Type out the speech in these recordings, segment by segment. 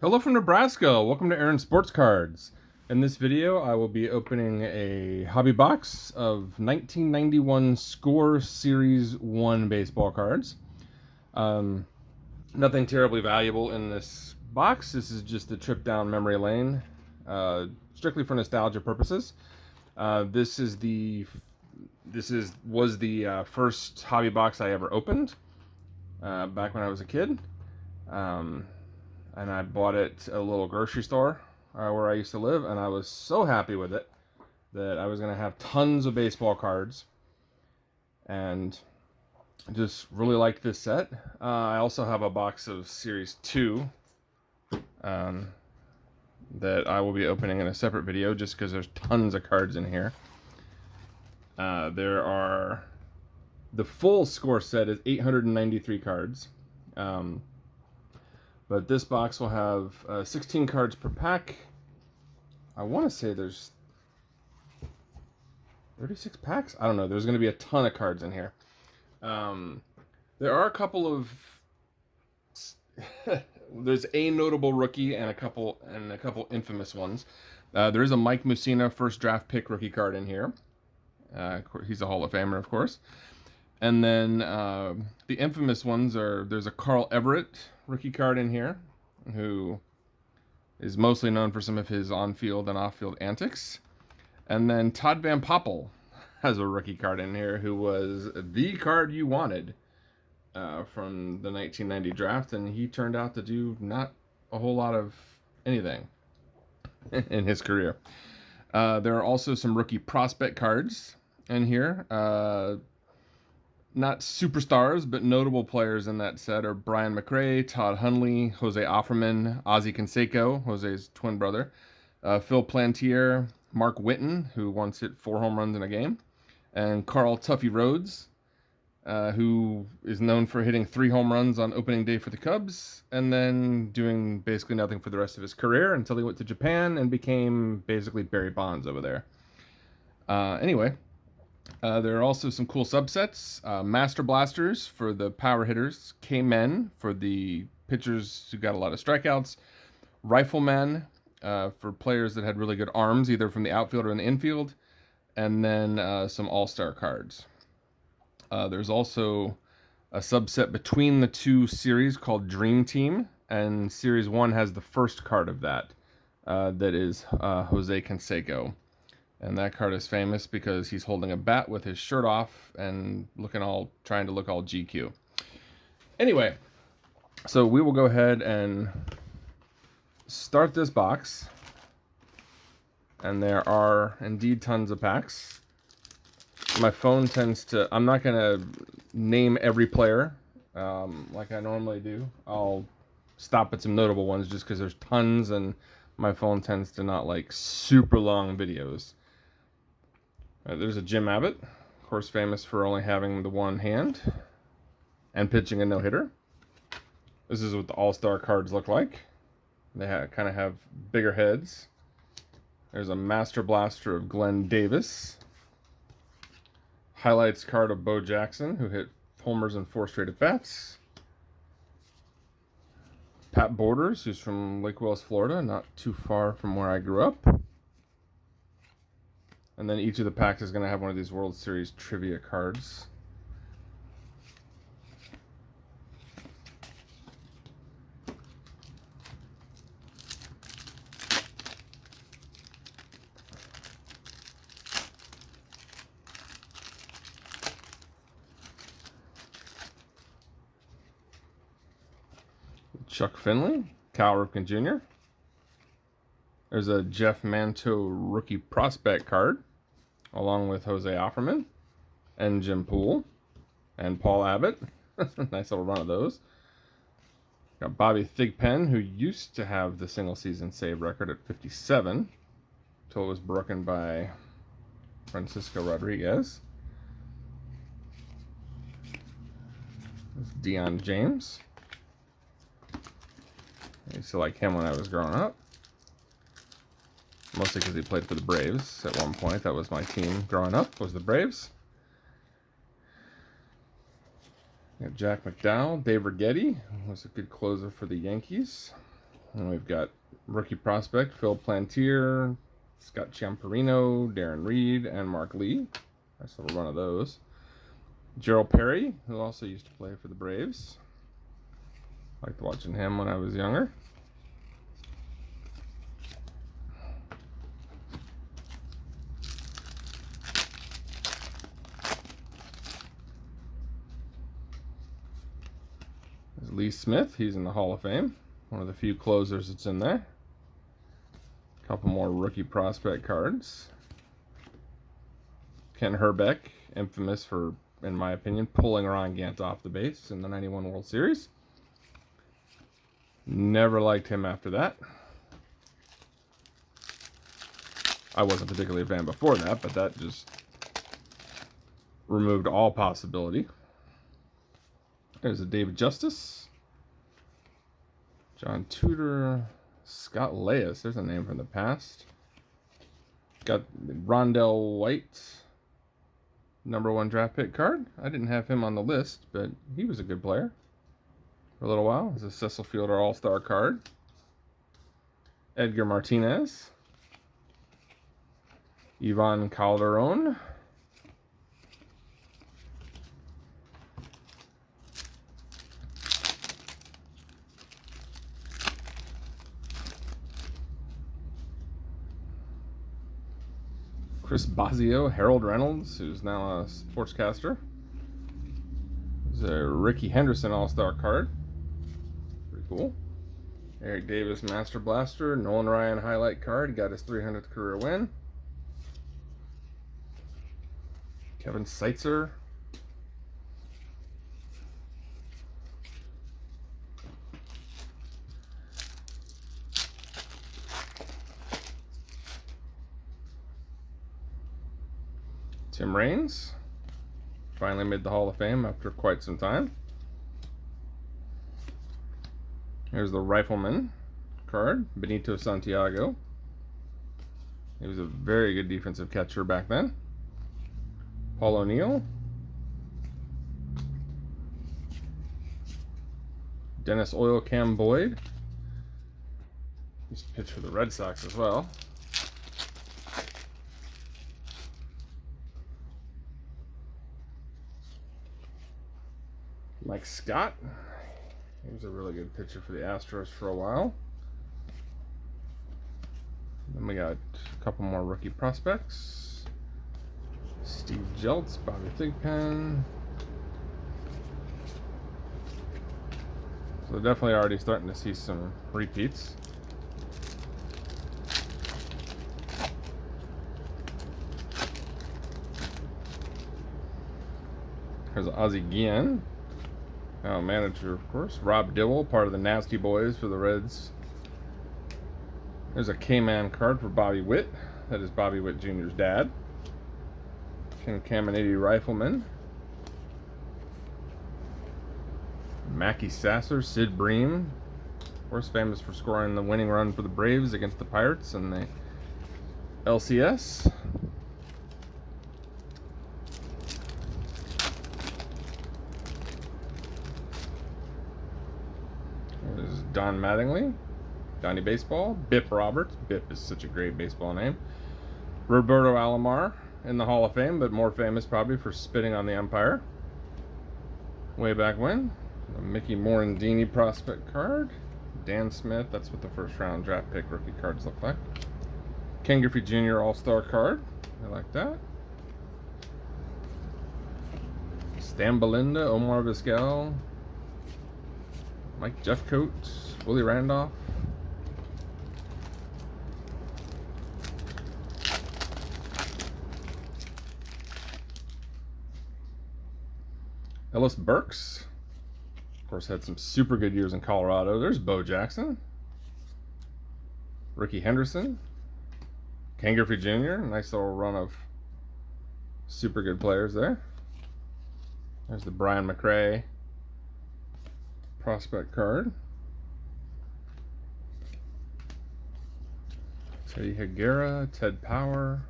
Hello from Nebraska. Welcome to Aaron Sports Cards. In this video, I will be opening a hobby box of 1991 Score Series 1 baseball cards. Um, Nothing terribly valuable in this box. This is just a trip down memory lane, strictly for nostalgia purposes. This was the first hobby box I ever opened back when I was a kid. Um, and I bought it at a little grocery store where I used to live, and I was so happy with it that I was going to have tons of baseball cards, and just really liked this set. I also have a box of Series 2 um, that I will be opening in a separate video just because there's tons of cards in here. The full score set is 893 cards. But this box will have 16 cards per pack. I want to say there's 36 packs? I don't know. There's going to be a ton of cards in here. There are a couple of there's a notable rookie and a couple infamous ones. There is a Mike Mussina first draft pick rookie card in here. He's a Hall of Famer, of course. And then the infamous ones there's a Carl Everett rookie card in here, who is mostly known for some of his on-field and off-field antics. And then Todd Van Poppel has a rookie card in here, who was the card you wanted from the 1990 draft, and he turned out to do not a whole lot of anything in his career. There are also some rookie prospect cards in here. Not superstars, but notable players in that set are Brian McRae, Todd Hundley, Jose Offerman, Ozzie Canseco, Jose's twin brother, Phil Plantier, Mark Whiten, who once hit 4 home runs in a game, and Carl Tuffy Rhodes, who is known for hitting 3 home runs on opening day for the Cubs, and then doing basically nothing for the rest of his career until he went to Japan and became basically Barry Bonds over there. Anyway, there are also some cool subsets. Master Blasters for the power hitters, K-Men for the pitchers who got a lot of strikeouts, Riflemen for players that had really good arms, either from the outfield or in the infield, and then some all-star cards. There's also a subset between the two series called Dream Team, and Series 1 has the first card of that. That is Jose Canseco. And that card is famous because he's holding a bat with his shirt off and trying to look all GQ. Anyway, so we will go ahead and start this box. And there are indeed tons of packs. My phone I'm not going to name every player like I normally do. I'll stop at some notable ones just because there's tons, and my phone tends to not like super long videos. There's a Jim Abbott, of course famous for only having the one hand and pitching a no-hitter. This is what the all-star cards look like. They kind of have bigger heads. There's a Master Blaster of Glenn Davis. Highlights card of Bo Jackson, who hit homers in 4 straight at-bats. Pat Borders, who's from Lake Wales, Florida, not too far from where I grew up. And then each of the packs is going to have one of these World Series trivia cards. Chuck Finley, Cal Ripken Jr. There's a Jeff Manto rookie prospect card, along with Jose Offerman and Jim Poole and Paul Abbott. Nice little run of those. Got Bobby Thigpen, who used to have the single season save record at 57, until it was broken by Francisco Rodriguez. There's Deion James. I used to like him when I was growing up. Mostly because he played for the Braves at one point. That was my team growing up, was the Braves. Got Jack McDowell, Dave Righetti, who was a good closer for the Yankees. And we've got rookie prospect Phil Plantier, Scott Chiamparino, Darren Reed, and Mark Lee. Nice little run of those. Gerald Perry, who also used to play for the Braves. Liked watching him when I was younger. There's Lee Smith, he's in the Hall of Fame. One of the few closers that's in there. A couple more rookie prospect cards. Ken Herbeck, infamous for, in my opinion, pulling Ron Gant off the base in the '91 World Series. Never liked him after that. I wasn't particularly a fan before that, but that just removed all possibility. There's a David Justice. John Tudor. Scott Leyes, there's a name from the past. Got Rondell White, #1 draft pick card. I didn't have him on the list, but he was a good player for a little while. It's a Cecil Fielder All-Star card. Edgar Martinez. Ivan Calderon. Chris Bosio, Harold Reynolds, who's now a sportscaster. There's a Ricky Henderson All-Star card. Pretty cool. Eric Davis Master Blaster, Nolan Ryan highlight card, got his 300th career win. Kevin Seitzer. Tim Raines. Finally made the Hall of Fame after quite some time. Here's the Rifleman card, Benito Santiago. He was a very good defensive catcher back then. Paul O'Neill. Dennis Oil Cam Boyd. Used to pitch for the Red Sox as well. Mike Scott. He was a really good pitcher for the Astros for a while. Then we got a couple more rookie prospects. Steve Jeltz, Bobby Thigpen. So definitely already starting to see some repeats. There's Ozzie Guillen. Manager, of course. Rob Dibble, part of the Nasty Boys for the Reds. There's a K-Man card for Bobby Witt. That is Bobby Witt Jr.'s dad. Ken Caminiti Rifleman. Mackie Sasser, Sid Bream. Of course, famous for scoring the winning run for the Braves against the Pirates in the LCS. There's Don Mattingly, Donnie Baseball, Bip Roberts. Bip is such a great baseball name. Roberto Alomar in the Hall of Fame, but more famous probably for spitting on the umpire way back when. A Mickey Morandini prospect card. Dan Smith, that's what the first round draft pick rookie cards look like. Ken Griffey Jr. All-Star card. I like that. Stan Belinda, Omar Vizquel, Mike Jeffcoat, Willie Randolph. Ellis Burks, of course, had some super good years in Colorado. There's Bo Jackson. Ricky Henderson. Ken Griffey Jr. Nice little run of super good players there. There's the Brian McRae prospect card. Teddy Higuera, Ted Power,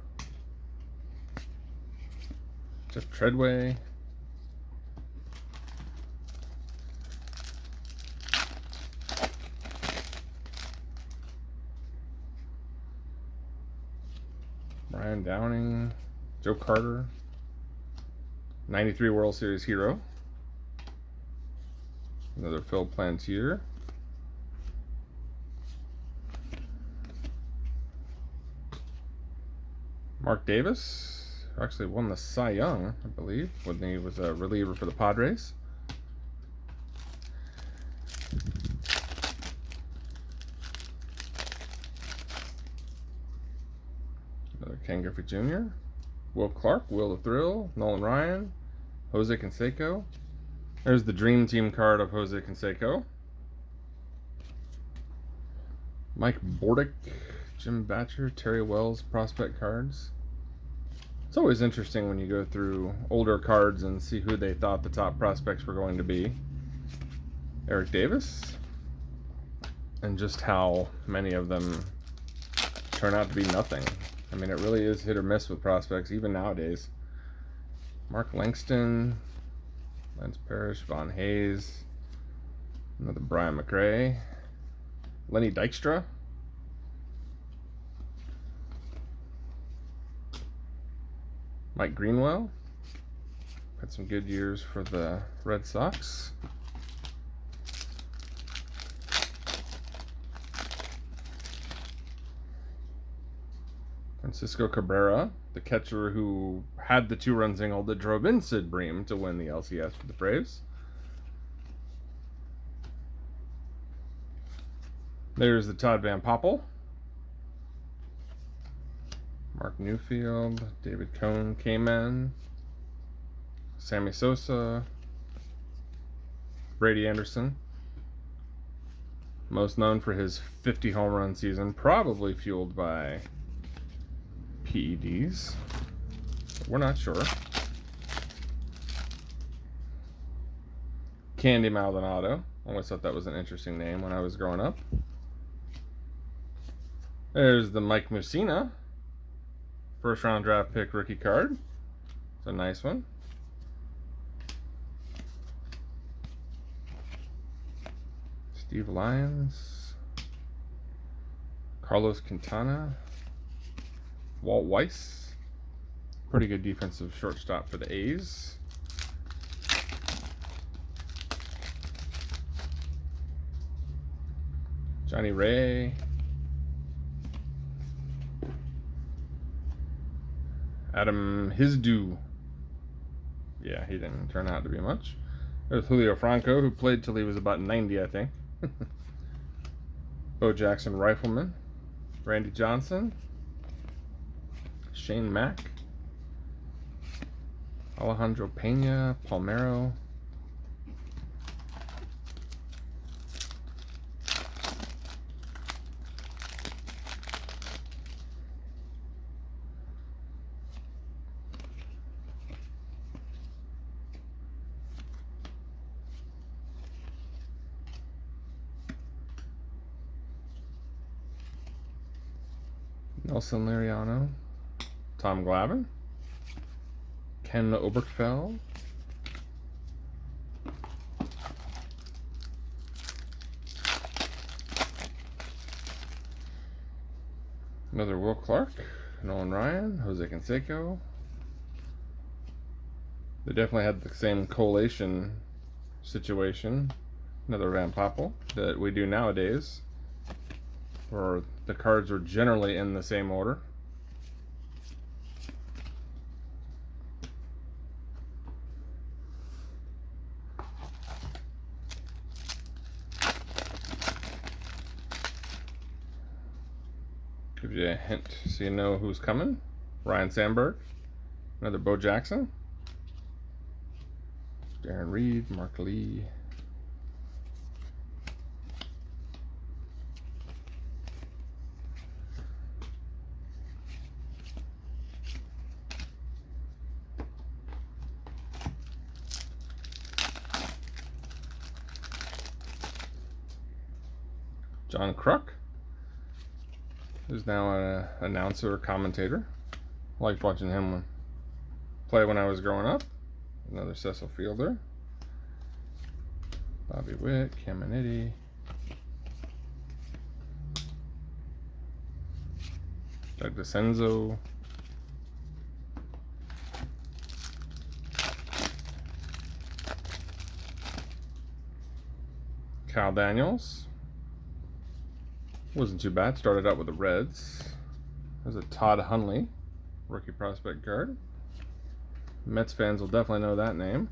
Jeff Treadway. Ryan Downing, Joe Carter, 93 World Series hero. Another Phil Plantier. Mark Davis, who actually won the Cy Young, I believe, when he was a reliever for the Padres. Another Ken Griffey Jr., Will Clark, Will the Thrill, Nolan Ryan, Jose Canseco. There's the Dream Team card of Jose Canseco. Mike Bordick, Jim Batcher, Terry Wells prospect cards. It's always interesting when you go through older cards and see who they thought the top prospects were going to be. Eric Davis, and just how many of them turn out to be nothing. I mean, it really is hit or miss with prospects, even nowadays. Mark Langston, Lance Parrish, Von Hayes, another Brian McRae, Lenny Dykstra, Mike Greenwell, had some good years for the Red Sox. Francisco Cabrera, the catcher who had the 2-run single that drove in Sid Bream to win the LCS for the Braves. There's the Todd Van Poppel, Mark Newfield, David Cone, K-Man, Sammy Sosa, Brady Anderson, most known for his 50 home run season, probably fueled by PEDs. We're not sure. Candy Maldonado. Always thought that was an interesting name when I was growing up. There's the Mike Mussina, first round draft pick rookie card. It's a nice one. Steve Lyons, Carlos Quintana, Walt Weiss, pretty good defensive shortstop for the A's. Johnny Ray, Adam Hisdu. Yeah, he didn't turn out to be much. There's Julio Franco, who played till he was about 90, I think. Bo Jackson Rifleman, Randy Johnson, Shane Mack, Alejandro Pena, Palmero, Nelson Liriano, Tom Glavine, Ken Oberkfell, another Will Clark, Nolan Ryan, Jose Canseco. They definitely had the same collation situation, another Van Poppel, that we do nowadays, where the cards are generally in the same order. Give you a hint so you know who's coming. Ryan Sandberg, another Bo Jackson, Darren Reed, Mark Lee, John Kruk, who's now an announcer or commentator. I liked watching him play when I was growing up. Another Cecil Fielder, Bobby Witt, Caminiti, Doug DeCenzo, Kyle Daniels. Wasn't too bad. Started out with the Reds. There's a Todd Hundley, rookie prospect card. Mets fans will definitely know that name.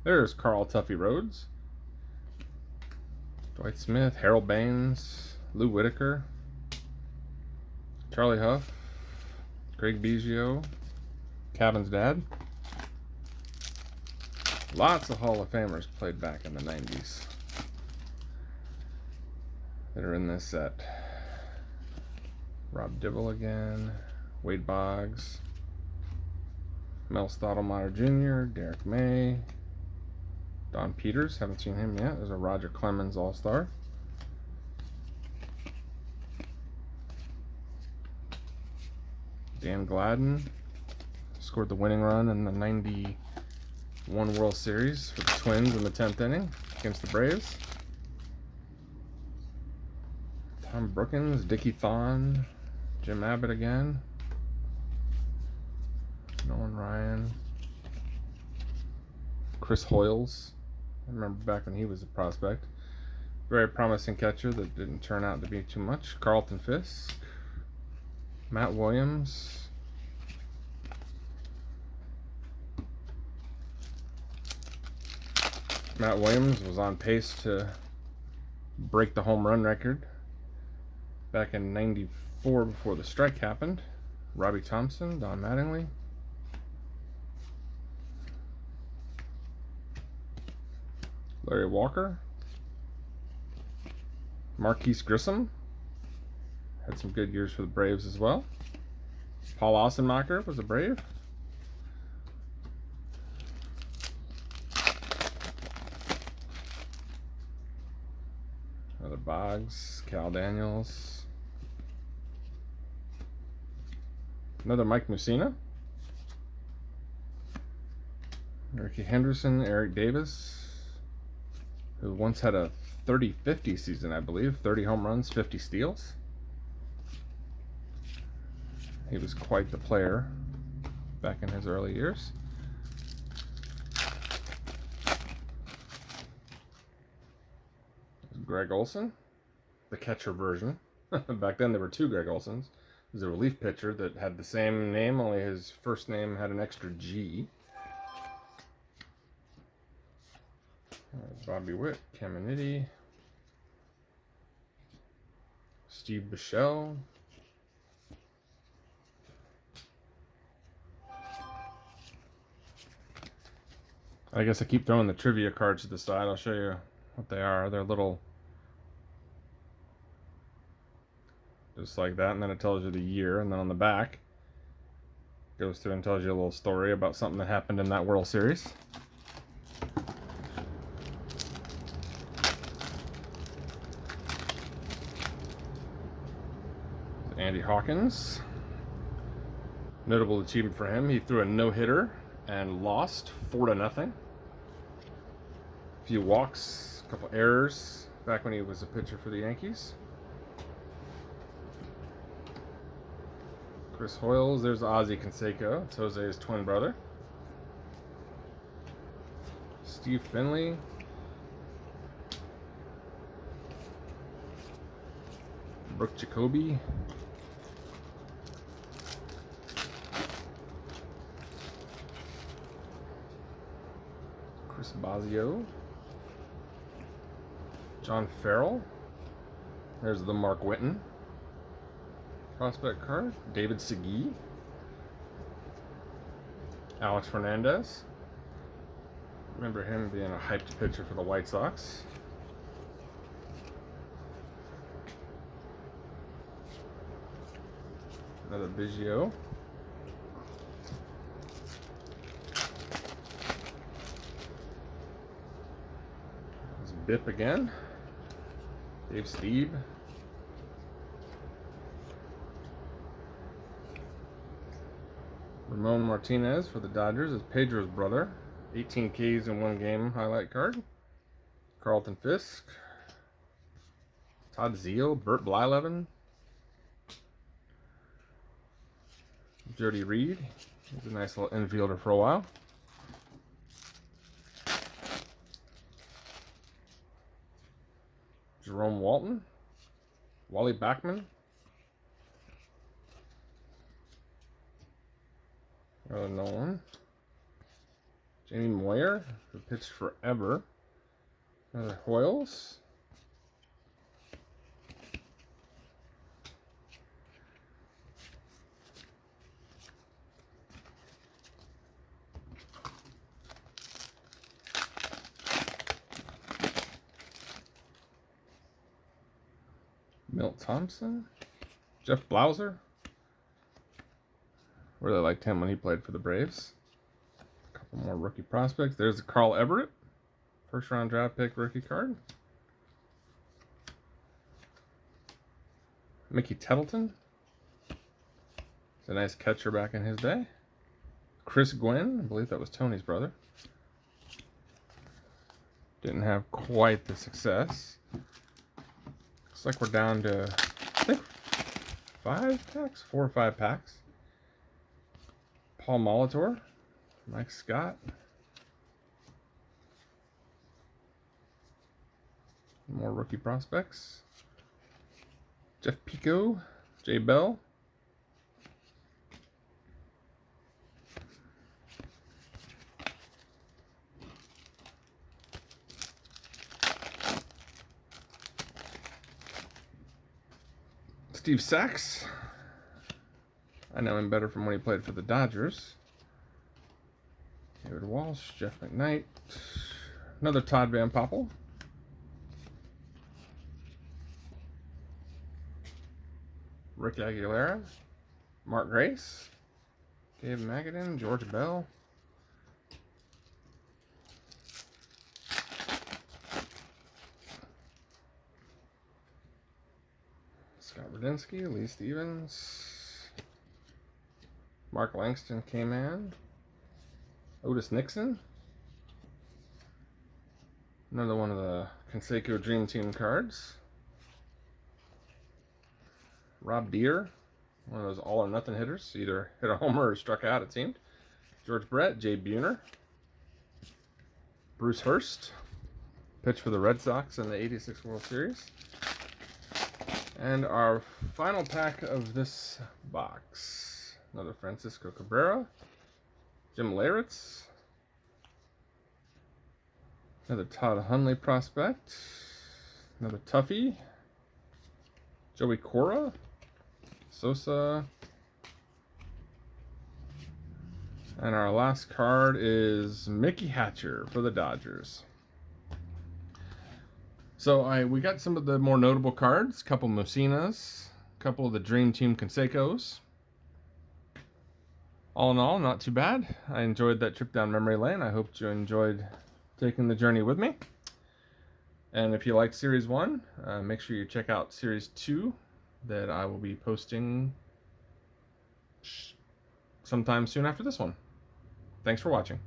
There's Carl Tuffy Rhodes. Dwight Smith, Harold Baines, Lou Whitaker, Charlie Huff, Craig Biggio, Cavan's dad. Lots of Hall of Famers played back in the 90s that are in this set. Rob Dibble again, Wade Boggs, Mel Stottlemyre Jr., Derek May, Don Peters, haven't seen him yet. There's a Roger Clemens All-Star. Dan Gladden scored the winning run in the 91 World Series for the Twins in the 10th inning against the Braves. Tom Brookins, Dickie Thon, Jim Abbott again, Nolan Ryan, Chris Hoyles. I remember back when he was a prospect. Very promising catcher that didn't turn out to be too much. Carlton Fisk, Matt Williams, Matt Williams was on pace to break the home run record back in '94 before the strike happened. Robbie Thompson, Don Mattingly, Larry Walker, Marquise Grissom, had some good years for the Braves as well. Paul Ossenmacher was a Brave. Another Boggs, Cal Daniels. Another Mike Mussina. Ricky Henderson, Eric Davis, who once had a 30-50 season, I believe. 30 home runs, 50 steals. He was quite the player back in his early years. Greg Olson, the catcher version. Back then there were two Greg Olsons. There's a relief pitcher that had the same name, only his first name had an extra G. Bobby Witt, Caminiti, Steve Bichelle. I guess I keep throwing the trivia cards to the side. I'll show you what they are. They're little, just like that, and then it tells you the year, and then on the back goes through and tells you a little story about something that happened in that World Series. Andy Hawkins. Notable achievement for him, he threw a no-hitter and lost 4-0. A few walks, a couple errors back when he was a pitcher for the Yankees. Chris Hoyles, there's Ozzie Canseco, it's Jose's twin brother. Steve Finley. Brooke Jacoby. Chris Bosio. John Farrell. There's the Mark Whiten prospect card. David Segui. Alex Fernandez. Remember him being a hyped pitcher for the White Sox. Another Biggio. There's Bip again. Dave Stieb. Ramon Martinez for the Dodgers is Pedro's brother. 18 Ks in one game highlight card. Carlton Fisk. Todd Zeile. Bert Blyleven. Jody Reed. He's a nice little infielder for a while. Jerome Walton, Wally Backman, another Nolan, Jamie Moyer, who pitched forever, another Hoyles, Milt Thompson, Jeff Blauser. Really liked him when he played for the Braves. A couple more rookie prospects. There's Carl Everett, first round draft pick rookie card. Mickey Tettleton. He's a nice catcher back in his day. Chris Gwynn, I believe that was Tony's brother. Didn't have quite the success. Looks like we're down to, I think, 4 or 5 packs. Paul Molitor, Mike Scott. More rookie prospects. Jeff Pico, Jay Bell. Steve Sachs. I know him better from when he played for the Dodgers. David Walsh, Jeff McKnight. Another Todd Van Poppel. Rick Aguilera. Mark Grace. Dave Magadan, George Bell. Scott Rudensky, Lee Stevens. Mark Langston came in. Otis Nixon. Another one of the Canseco Dream Team cards. Rob Deere, one of those all or nothing hitters. Either hit a homer or struck out, it seemed. George Brett, Jay Buhner. Bruce Hurst, pitched for the Red Sox in the '86 World Series. And our final pack of this box. Another Francisco Cabrera, Jim Leyritz, another Todd Hundley prospect, another Tuffy, Joey Cora, Sosa, and our last card is Mickey Hatcher for the Dodgers. So we got some of the more notable cards, a couple Mosinas, a couple of the Dream Team Cansecos. All in all, not too bad. I enjoyed that trip down memory lane. I hope you enjoyed taking the journey with me. And if you like Series 1, make sure you check out Series 2 that I will be posting sometime soon after this one. Thanks for watching.